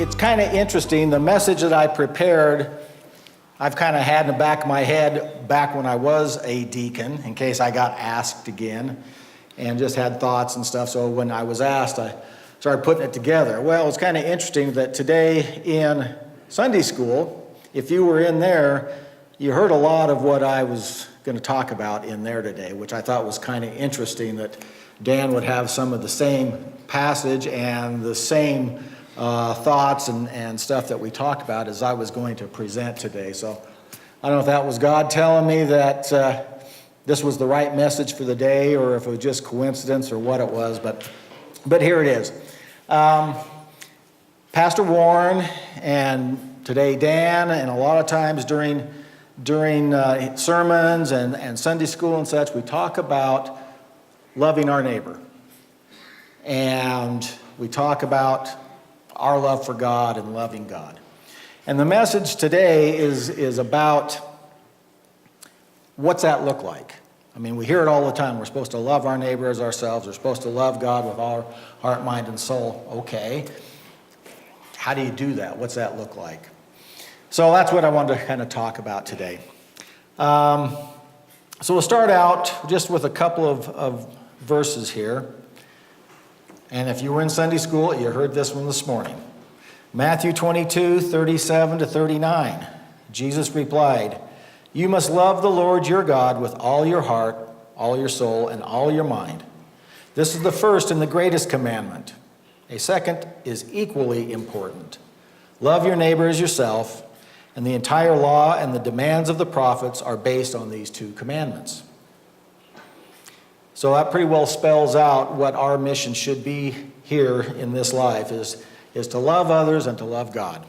it's kind of interesting. The message that I prepared, I've kind of had in the back of my head back when I was a deacon, in case I got asked again, and just had thoughts and stuff. So when I was asked, I started putting it together. Well, it's kind of interesting that today in Sunday school, if you were in there, you heard a lot of what I was going to talk about in there today, which I thought was kind of interesting, that Dan would have some of the same passage and the same thoughts and stuff that we talked about as I was going to present today. So I don't know if that was God telling me that this was the right message for the day, or if it was just coincidence or what it was, but here it is. Pastor Warren and today Dan, and a lot of times during sermons and Sunday school and such, we talk about loving our neighbor. And we talk about our love for God and loving God. And the message today is about what's that look like? I mean, we hear it all the time. We're supposed to love our neighbor as ourselves. We're supposed to love God with our heart, mind, and soul. Okay. How do you do that? What's that look like? So that's what I wanted to kind of talk about today. So we'll start out just with a couple of verses here. And if you were in Sunday school, you heard this one this morning. Matthew 22, 37 to 39. Jesus replied, "You must love the Lord your God with all your heart, all your soul, and all your mind. This is the first and the greatest commandment. A second is equally important. Love your neighbor as yourself, and the entire law and the demands of the prophets are based on these two commandments." So that pretty well spells out what our mission should be here in this life, is to love others and to love God.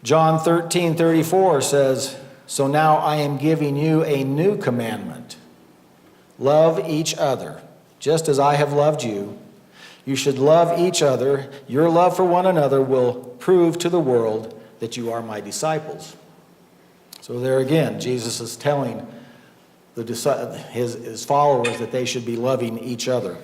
John 13:34 says, "So now I am giving you a new commandment. Love each other, just as I have loved you. You should love each other. Your love for one another will prove to the world that you are my disciples." So there again, Jesus is telling his followers that they should be loving each other.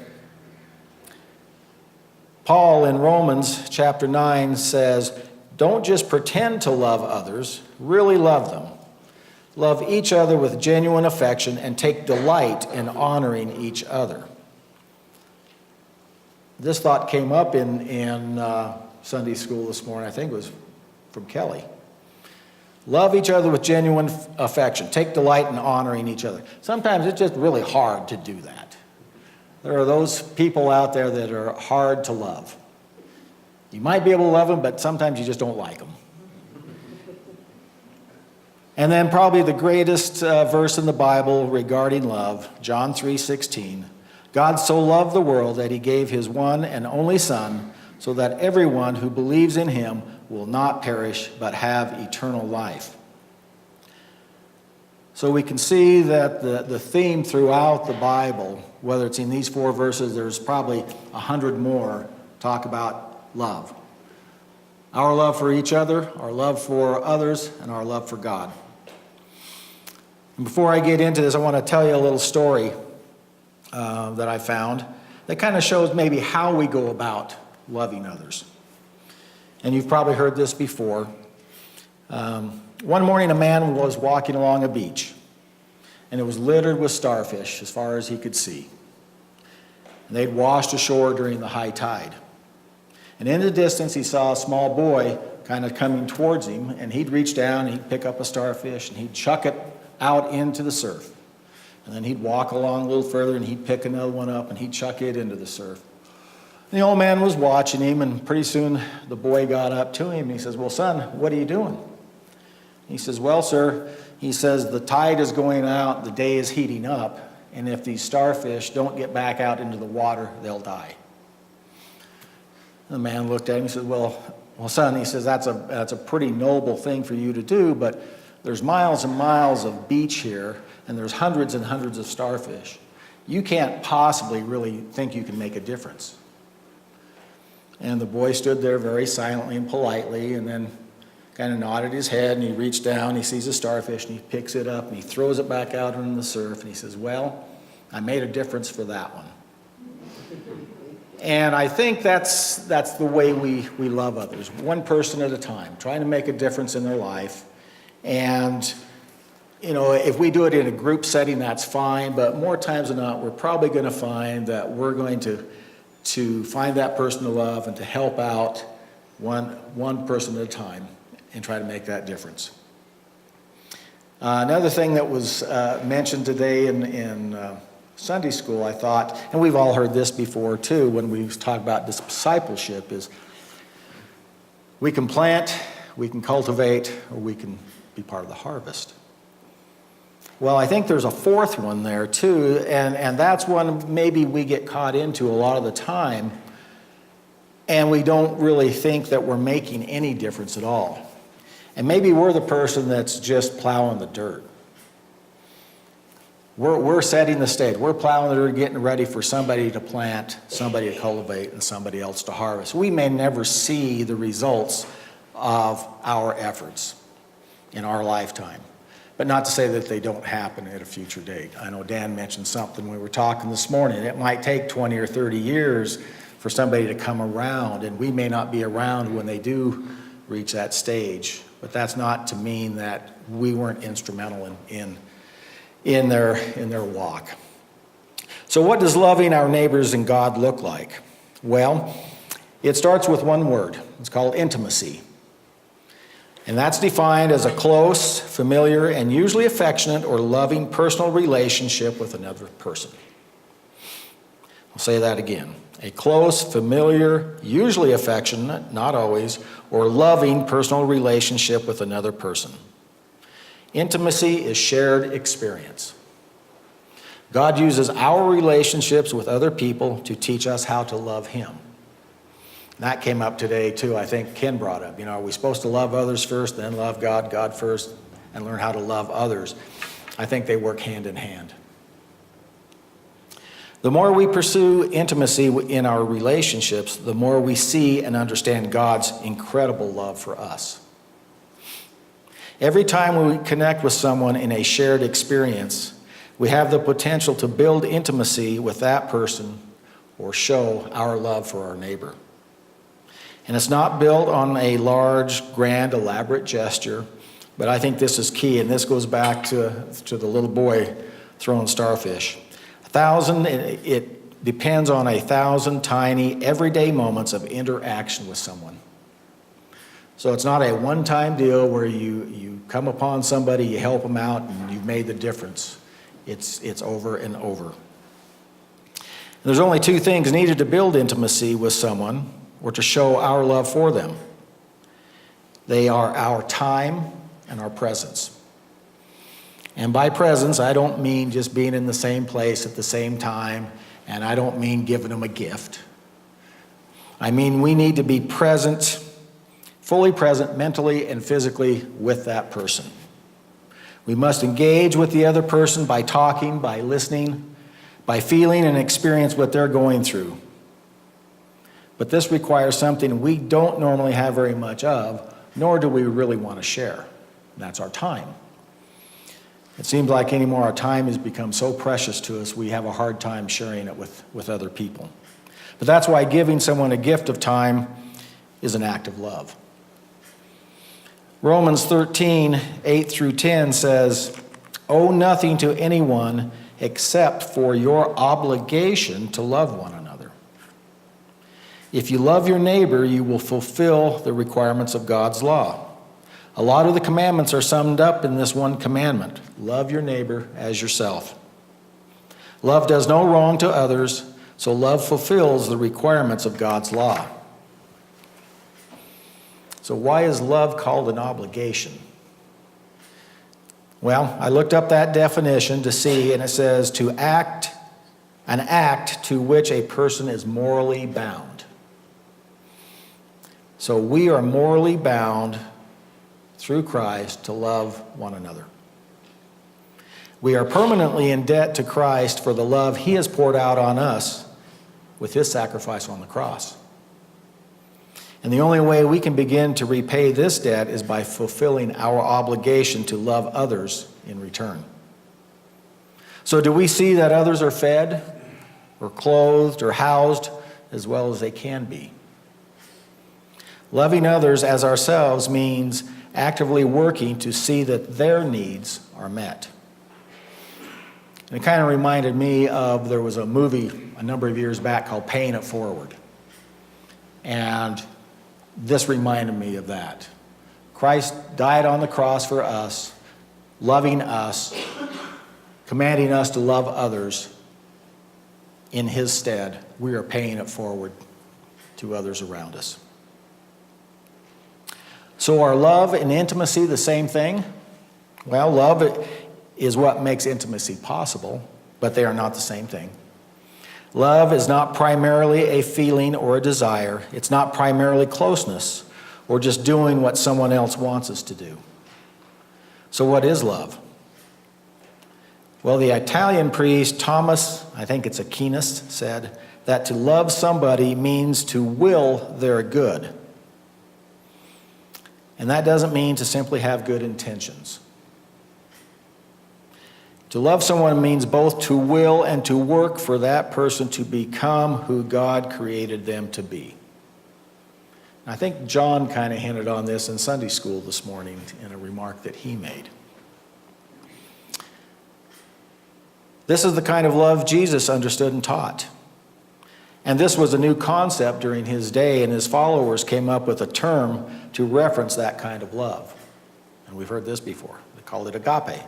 Paul in Romans chapter 9 says, "Don't just pretend to love others, really love them. Love each other with genuine affection and take delight in honoring each other." This thought came up in Sunday school this morning. I think it was from Kelly. Love each other with genuine affection. Take delight in honoring each other. Sometimes it's just really hard to do that. There are those people out there that are hard to love. You might be able to love them, but sometimes you just don't like them. And then probably the greatest verse in the Bible regarding love, John 3:16. "God so loved the world that he gave his one and only Son, so that everyone who believes in him will not perish but have eternal life." So we can see that the theme throughout the Bible, whether it's in these 4 verses, there's probably 100 more, talk about love. Our love for each other, our love for others, and our love for God. And before I get into this, I want to tell you a little story that I found that kind of shows maybe how we go about loving others. And you've probably heard this before. One morning a man was walking along a beach, and it was littered with starfish as far as he could see. And they'd washed ashore during the high tide. And in the distance he saw a small boy kind of coming towards him, and he'd reach down and he'd pick up a starfish and he'd chuck it out into the surf. And then he'd walk along a little further and he'd pick another one up and he'd chuck it into the surf. And the old man was watching him, and pretty soon the boy got up to him and he says, "Well, son, what are you doing?" He says, "Well, sir," he says, "the tide is going out, the day is heating up, and if these starfish don't get back out into the water, they'll die." The man looked at him and said, well, son," he says, that's a pretty noble thing for you to do, but there's miles and miles of beach here, and there's hundreds and hundreds of starfish. You can't possibly really think you can make a difference." And the boy stood there very silently and politely, and then kind of nodded his head, and he reached down, he sees a starfish, and he picks it up, and he throws it back out into the surf, and he says, "Well, I made a difference for that one." And I think that's the way we love others, one person at a time, trying to make a difference in their life. And, you know, if we do it in a group setting, that's fine, but more times than not, we're probably going to find that we're going to find that person to love and to help out one person at a time and try to make that difference. Another thing that was mentioned today in Sunday school, I thought, and we've all heard this before too, when we talk about discipleship, is we can plant, we can cultivate, or we can be part of the harvest. Well, I think there's a fourth one there too, and that's one maybe we get caught into a lot of the time, and we don't really think that we're making any difference at all. And maybe we're the person that's just plowing the dirt. We're setting the stage. We're plowing the dirt, getting ready for somebody to plant, somebody to cultivate, and somebody else to harvest. We may never see the results of our efforts in our lifetime. But not to say that they don't happen at a future date. I know Dan mentioned something when we were talking this morning. It might take 20 or 30 years for somebody to come around, and we may not be around when they do reach that stage. But that's not to mean that we weren't instrumental in their walk. So what does loving our neighbors and God look like? Well, it starts with one word. It's called intimacy. And that's defined as a close, familiar, and usually affectionate or loving personal relationship with another person. I'll say that again. A close, familiar, usually affectionate, not always, or loving personal relationship with another person. Intimacy is shared experience. God uses our relationships with other people to teach us how to love Him. That came up today too. I think Ken brought up, are we supposed to love others first, then love God first, and learn how to love others? I think they work hand in hand. The more we pursue intimacy in our relationships, the more we see and understand God's incredible love for us. Every time we connect with someone in a shared experience, we have the potential to build intimacy with that person or show our love for our neighbor. And it's not built on a large, grand, elaborate gesture, but I think this is key, and this goes back to the little boy throwing starfish. It depends on 1,000 tiny, everyday moments of interaction with someone. So it's not a one-time deal where you come upon somebody, you help them out, and you've made the difference. It's over and over. There's only two things needed to build intimacy with someone, or to show our love for them. They are our time and our presence. And by presence, I don't mean just being in the same place at the same time, and I don't mean giving them a gift. I mean we need to be present, fully present mentally and physically with that person. We must engage with the other person by talking, by listening, by feeling and experience what they're going through. But this requires something we don't normally have very much of, nor do we really want to share. And that's our time. It seems like anymore our time has become so precious to us, we have a hard time sharing it with other people. But that's why giving someone a gift of time is an act of love. Romans 13, 8 through 10 says, "Owe nothing to anyone except for your obligation to love one another. If you love your neighbor, you will fulfill the requirements of God's law. A lot of the commandments are summed up in this one commandment: love your neighbor as yourself. Love does no wrong to others, so love fulfills the requirements of God's law." So why is love called an obligation? Well, I looked up that definition to see, and it says an act to which a person is morally bound. So we are morally bound through Christ to love one another. We are permanently in debt to Christ for the love He has poured out on us with His sacrifice on the cross. And the only way we can begin to repay this debt is by fulfilling our obligation to love others in return. So do we see that others are fed or clothed or housed as well as they can be. Loving others as ourselves means actively working to see that their needs are met. And it kind of reminded me of, there was a movie a number of years back called Paying It Forward. And this reminded me of that. Christ died on the cross for us, loving us, commanding us to love others. In his stead, we are paying it forward to others around us. So are love and intimacy the same thing? Well, love is what makes intimacy possible, but they are not the same thing. Love is not primarily a feeling or a desire. It's not primarily closeness or just doing what someone else wants us to do. So what is love? Well, the Italian priest Thomas, I think it's Aquinas, said that to love somebody means to will their good. And that doesn't mean to simply have good intentions. To love someone means both to will and to work for that person to become who God created them to be. I think John kind of hinted on this in Sunday school this morning in a remark that he made. This is the kind of love Jesus understood and taught. And this was a new concept during his day, and his followers came up with a term to reference that kind of love. And we've heard this before. They called it agape.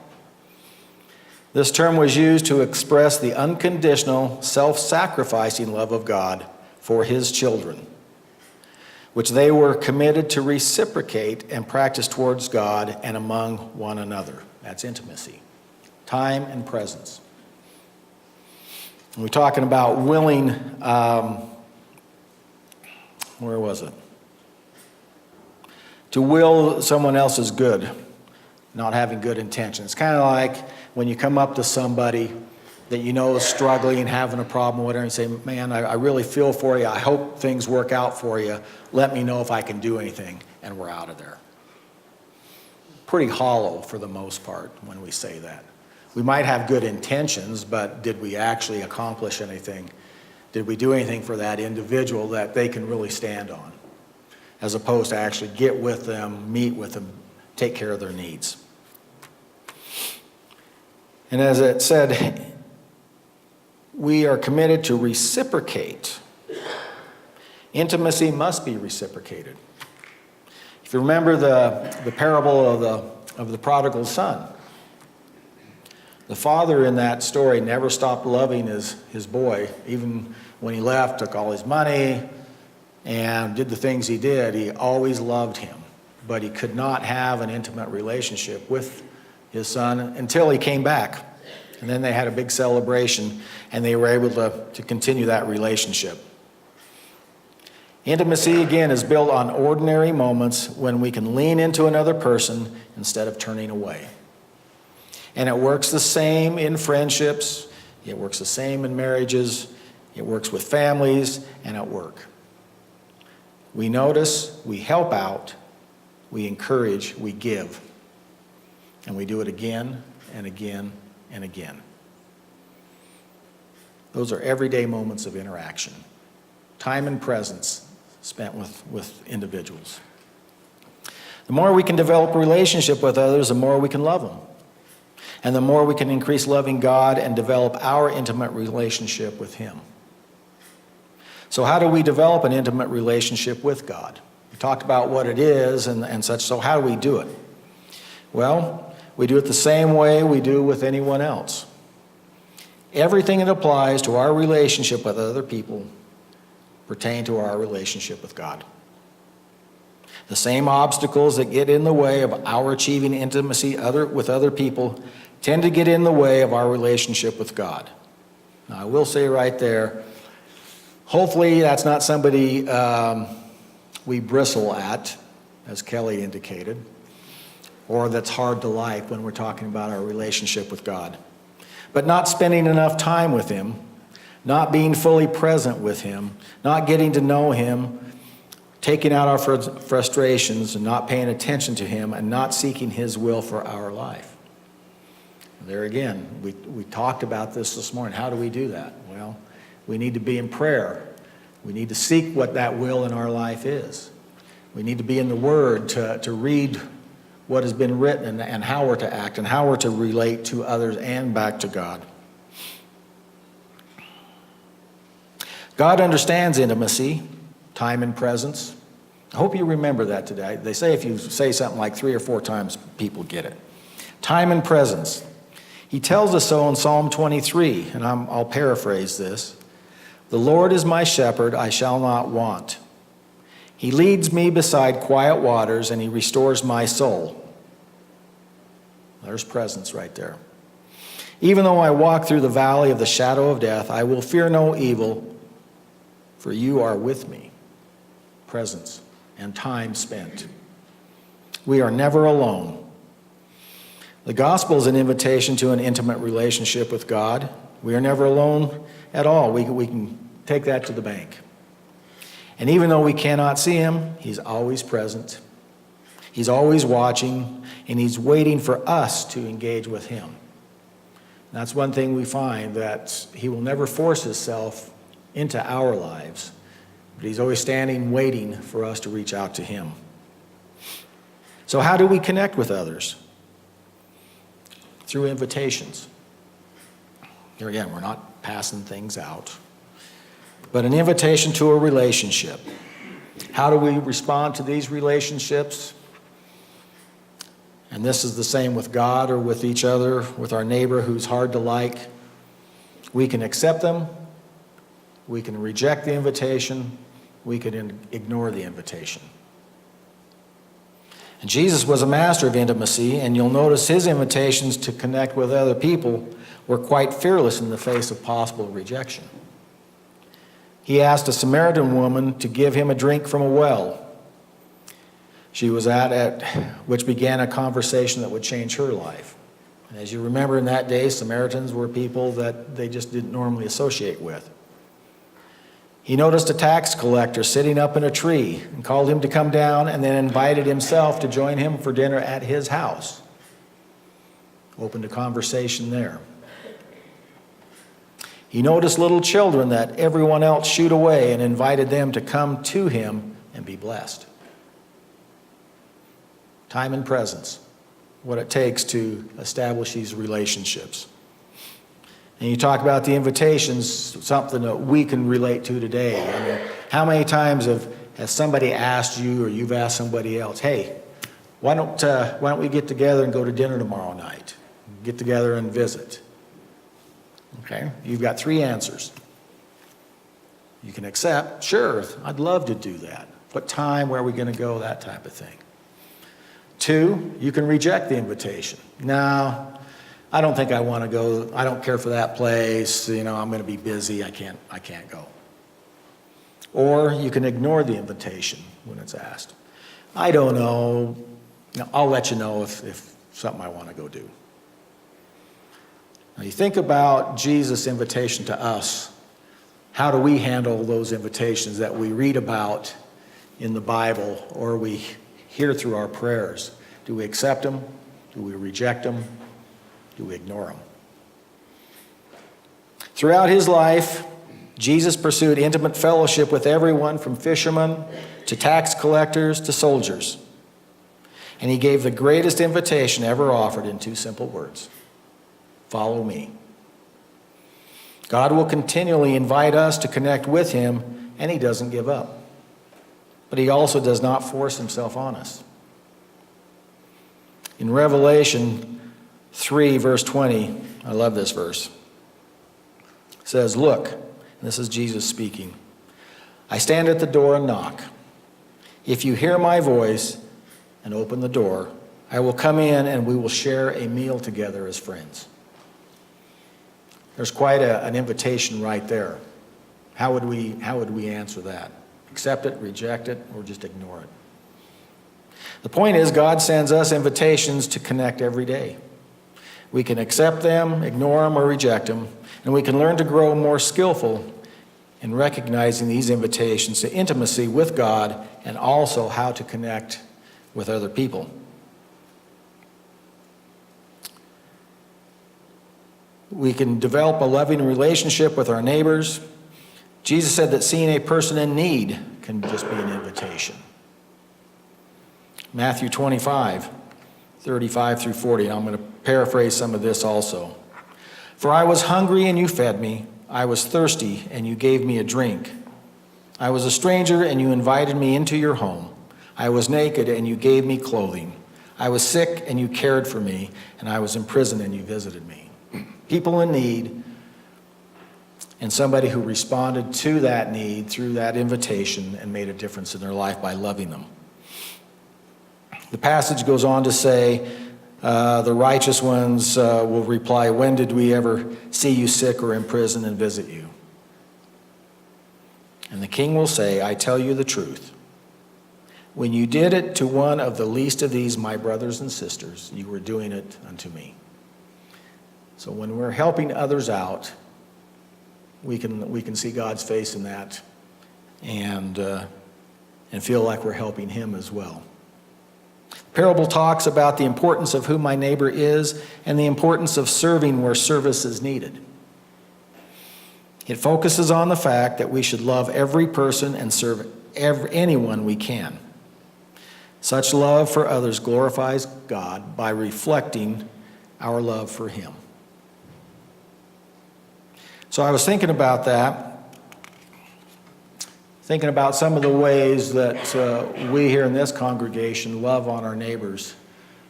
This term was used to express the unconditional, self-sacrificing love of God for his children, which they were committed to reciprocate and practice towards God and among one another. That's intimacy, time and presence. And we're talking about willing, where was it? To will someone else's good, not having good intentions. It's kind of like when you come up to somebody that you know is struggling, having a problem, or whatever, and say, man, I really feel for you. I hope things work out for you. Let me know if I can do anything, and we're out of there. Pretty hollow for the most part when we say that. We might have good intentions, but did we actually accomplish anything? Did we do anything for that individual that they can really stand on? As opposed to actually get with them, meet with them, take care of their needs. And as it said, we are committed to reciprocate. Intimacy must be reciprocated. If you remember the parable of the prodigal son, the father in that story never stopped loving his boy. Even when he left, took all his money, and did the things he did, he always loved him. But he could not have an intimate relationship with his son until he came back. And then they had a big celebration, and they were able to continue that relationship. Intimacy, again, is built on ordinary moments when we can lean into another person instead of turning away. And it works the same in friendships, it works the same in marriages, it works with families, and at work. We notice, we help out, we encourage, we give. And we do it again and again and again. Those are everyday moments of interaction. Time and presence spent with individuals. The more we can develop a relationship with others, the more we can love them. And the more we can increase loving God and develop our intimate relationship with him. So how do we develop an intimate relationship with God? We talked about what it is and such, so how do we do it? Well, we do it the same way we do with anyone else. Everything that applies to our relationship with other people pertain to our relationship with God. The same obstacles that get in the way of our achieving intimacy with other people tend to get in the way of our relationship with God. Now, I will say right there, hopefully that's not somebody we bristle at, as Kelly indicated, or that's hard to like when we're talking about our relationship with God. But not spending enough time with him, not being fully present with him, not getting to know him, taking out our frustrations and not paying attention to him and not seeking his will for our life. There again, we talked about this morning. How do we do that? Well, we need to be in prayer We need to seek what that will in our life is. We need to be in the Word to read what has been written and how we're to act and how we're to relate to others and back to God. God understands intimacy, time and presence. I hope you remember that today. They say if you say something like 3 or 4 times, people get it. Time and presence. He tells us so in Psalm 23, and I'll paraphrase this. The Lord is my shepherd, I shall not want. He leads me beside quiet waters, and he restores my soul. There's presence right there. Even though I walk through the valley of the shadow of death, I will fear no evil, for you are with me. Presence and time spent. We are never alone. The gospel is an invitation to an intimate relationship with God. We are never alone at all. We can take that to the bank. And even though we cannot see him, he's always present. He's always watching, and he's waiting for us to engage with him. And that's one thing we find, that he will never force himself into our lives, but he's always standing waiting for us to reach out to him. So how do we connect with others? Through invitations. Here again, we're not passing things out, but an invitation to a relationship. How do we respond to these relationships? And this is the same with God or with each other, with our neighbor who's hard to like. We can accept them. We can reject the invitation. We can ignore the invitation. And Jesus was a master of intimacy, and you'll notice his invitations to connect with other people were quite fearless in the face of possible rejection. He asked a Samaritan woman to give him a drink from a well she was at which began a conversation that would change her life. And as you remember, in that day, Samaritans were people that they just didn't normally associate with. He noticed a tax collector sitting up in a tree and called him to come down, and then invited himself to join him for dinner at his house. Opened a conversation there. He noticed little children that everyone else shooed away and invited them to come to him and be blessed. Time and presence, what it takes to establish these relationships. And you talk about the invitations, something that we can relate to today. I mean, how many times has somebody asked you, or you've asked somebody else, hey, why don't we get together and go to dinner tomorrow night? Get together and visit. Okay, you've got 3 answers. You can accept, sure, I'd love to do that. What time, where are we going to go, that type of thing. 2, you can reject the invitation. No, I don't think I want to go. I don't care for that place. I'm going to be busy. I can't go. Or you can ignore the invitation when it's asked. I don't know. I'll let you know if something I want to go do. Now you think about Jesus' invitation to us. How do we handle those invitations that we read about in the Bible or we hear through our prayers? Do we accept them? Do we reject them? Do we ignore them? Throughout his life, Jesus pursued intimate fellowship with everyone from fishermen to tax collectors to soldiers. And he gave the greatest invitation ever offered in 2 simple words. Follow me. God will continually invite us to connect with him, and he doesn't give up. But he also does not force himself on us. In Revelation 3, verse 20, I love this verse. It says, look, and this is Jesus speaking, I stand at the door and knock. If you hear my voice and open the door, I will come in and we will share a meal together as friends. There's quite an invitation right there. How would we answer that? Accept it, reject it, or just ignore it? The point is, God sends us invitations to connect every day. We can accept them, ignore them, or reject them, and we can learn to grow more skillful in recognizing these invitations to intimacy with God and also how to connect with other people. We can develop a loving relationship with our neighbors Jesus said that seeing a person in need can just be an invitation. Matthew 25, 35 through 40. I'm going to paraphrase some of this also. For I was hungry and you fed me. I was thirsty and you gave me a drink. I was a stranger and you invited me into your home. I was naked and you gave me clothing. I was sick and you cared for me. And I was in prison and you visited me. People in need, and somebody who responded to that need through that invitation and made a difference in their life by loving them. The passage goes on to say, the righteous ones will reply, when did we ever see you sick or in prison and visit you? And the king will say, I tell you the truth. When you did it to one of the least of these, my brothers and sisters, you were doing it unto me. So when we're helping others out, we can see God's face in that and feel like we're helping him as well. The parable talks about the importance of who my neighbor is and the importance of serving where service is needed. It focuses on the fact that we should love every person and serve anyone we can. Such love for others glorifies God by reflecting our love for him. So I was thinking about that, thinking about some of the ways that we here in this congregation love on our neighbors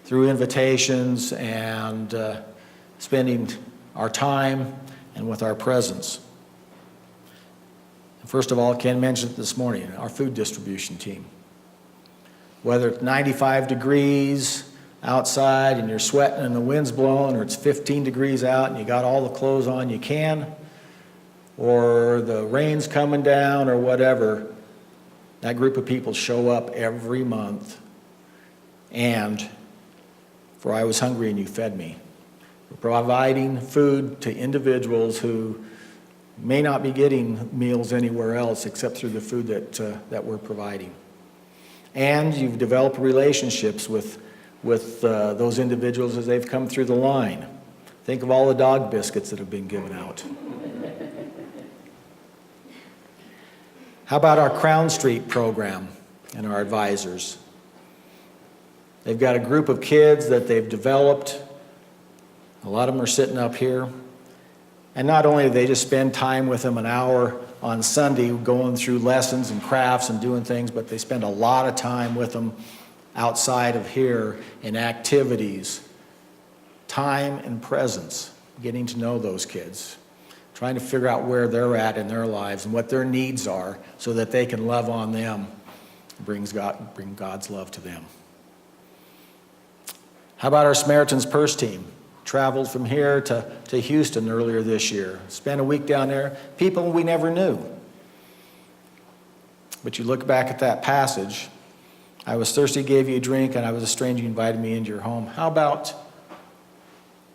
through invitations and spending our time and with our presence. First of all, Ken mentioned it this morning, our food distribution team. Whether it's 95 degrees outside and you're sweating and the wind's blowing, or it's 15 degrees out and you got all the clothes on you can, or the rain's coming down or whatever, that group of people show up every month. And for I was hungry and you fed me. We're providing food to individuals who may not be getting meals anywhere else except through the food that we're providing. And you've developed relationships with those individuals as they've come through the line. Think of all the dog biscuits that have been given out. How about our Crown Street program and our advisors? They've got a group of kids that they've developed. A lot of them are sitting up here. And not only do they just spend time with them an hour on Sunday going through lessons and crafts and doing things, but they spend a lot of time with them outside of here in activities, time and presence, getting to know those kids, trying to figure out where they're at in their lives and what their needs are so that they can love on them and bring God's love to them. How about our Samaritan's Purse team? Traveled from here to Houston earlier this year. Spent a week down there. People we never knew. But you look back at that passage. I was thirsty, gave you a drink, and I was a stranger, you invited me into your home. How about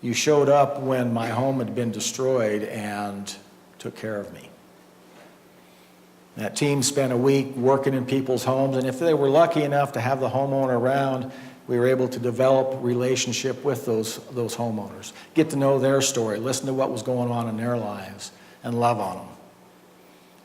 you showed up when my home had been destroyed and took care of me? That team spent a week working in people's homes, and if they were lucky enough to have the homeowner around, we were able to develop relationship with those homeowners, get to know their story, listen to what was going on in their lives, and love on them.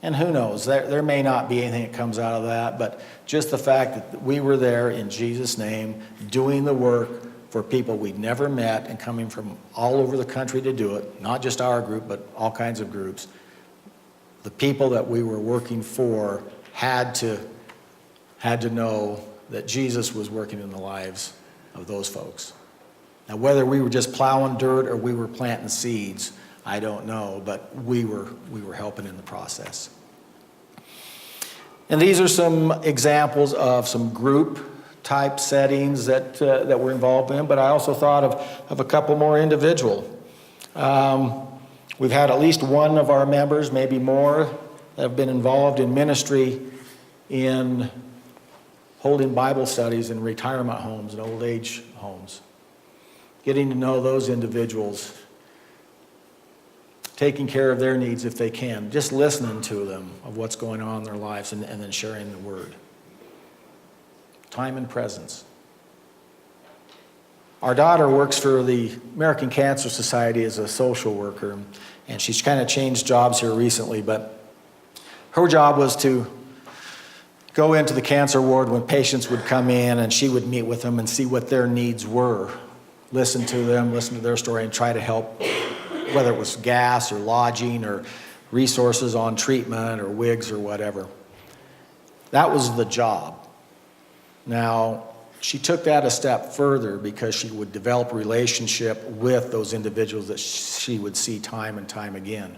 And who knows, there may not be anything that comes out of that, but just the fact that we were there in Jesus' name, doing the work for people we'd never met and coming from all over the country to do it, not just our group, but all kinds of groups. The people that we were working for had to know that Jesus was working in the lives of those folks. Now, whether we were just plowing dirt or we were planting seeds, I don't know, but we were helping in the process. And these are some examples of some group type settings that we're involved in, but I also thought of a couple more individual. We've had at least one of our members, maybe more, that have been involved in ministry in holding Bible studies in retirement homes and old age homes. Getting to know those individuals, taking care of their needs if they can, just listening to them of what's going on in their lives and then sharing the word. Time and presence. Our daughter works for the American Cancer Society as a social worker, and she's kind of changed jobs here recently, but Her job was to go into the cancer ward when patients would come in, and she would meet with them and see what their needs were. Listen to them, listen to their story, and try to help, whether it was gas or lodging or resources on treatment or wigs or whatever. That was the job. Now, she took that a step further because she would develop a relationship with those individuals that she would see time and time again.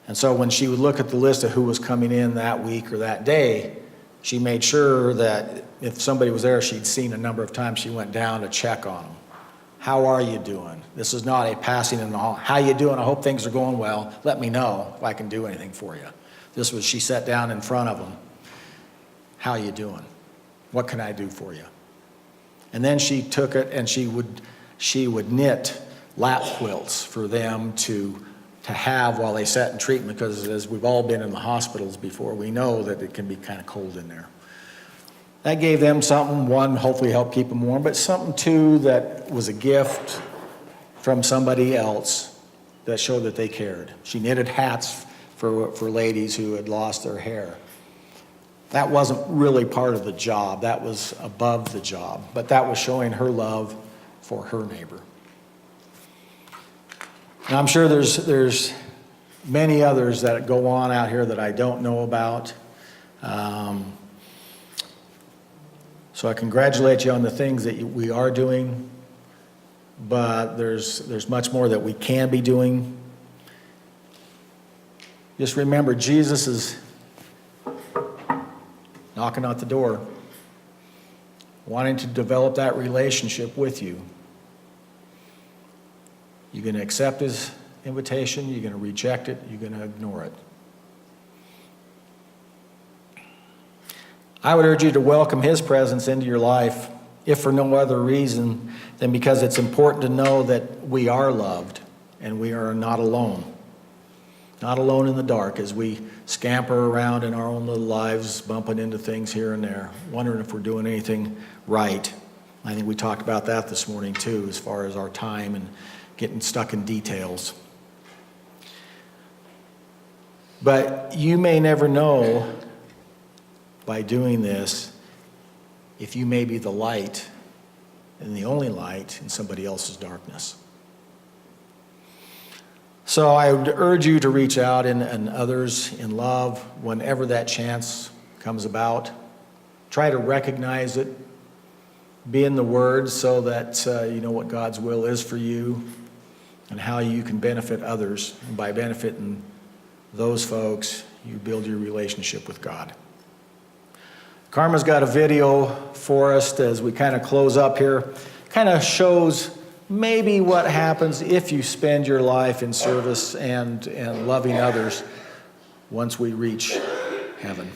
And so when she would look at the list of who was coming in that week or that day, she made sure that if somebody was there she'd seen a number of times, she went down to check on them. How are you doing? This is not a passing in the hall. How you doing? I hope things are going well. Let me know if I can do anything for you. This was, she sat down in front of them. How you doing? What can I do for you? And then she took it and she would knit lap quilts for them to have while they sat in treatment, because as we've all been in the hospitals before, we know that it can be kind of cold in there. That gave them something, one, hopefully help keep them warm, but something, two, that was a gift from somebody else that showed that they cared. She knitted hats for ladies who had lost their hair. That wasn't really part of the job. That was above the job, but that was showing her love for her neighbor. Now, I'm sure there's many others that go on out here that I don't know about. So I congratulate you on the things that we are doing, but there's much more that we can be doing. Just remember, Jesus is knocking at the door, wanting to develop that relationship with you. You're going to accept his invitation, you're going to reject it, you're going to ignore it. I would urge you to welcome his presence into your life, if for no other reason than because it's important to know that we are loved and we are not alone. Not alone in the dark as we scamper around in our own little lives, bumping into things here and there, wondering if we're doing anything right. I think we talked about that this morning too, as far as our time and getting stuck in details. But you may never know by doing this if you may be the light and the only light in somebody else's darkness. So I would urge you to reach out and others in love whenever that chance comes about. Try to recognize it. Be in the Word so that you know what God's will is for you and how you can benefit others. And by benefiting those folks, you build your relationship with God. Karma's got a video for us as we kind of close up here. Kind of shows maybe what happens if you spend your life in service and loving others once we reach heaven.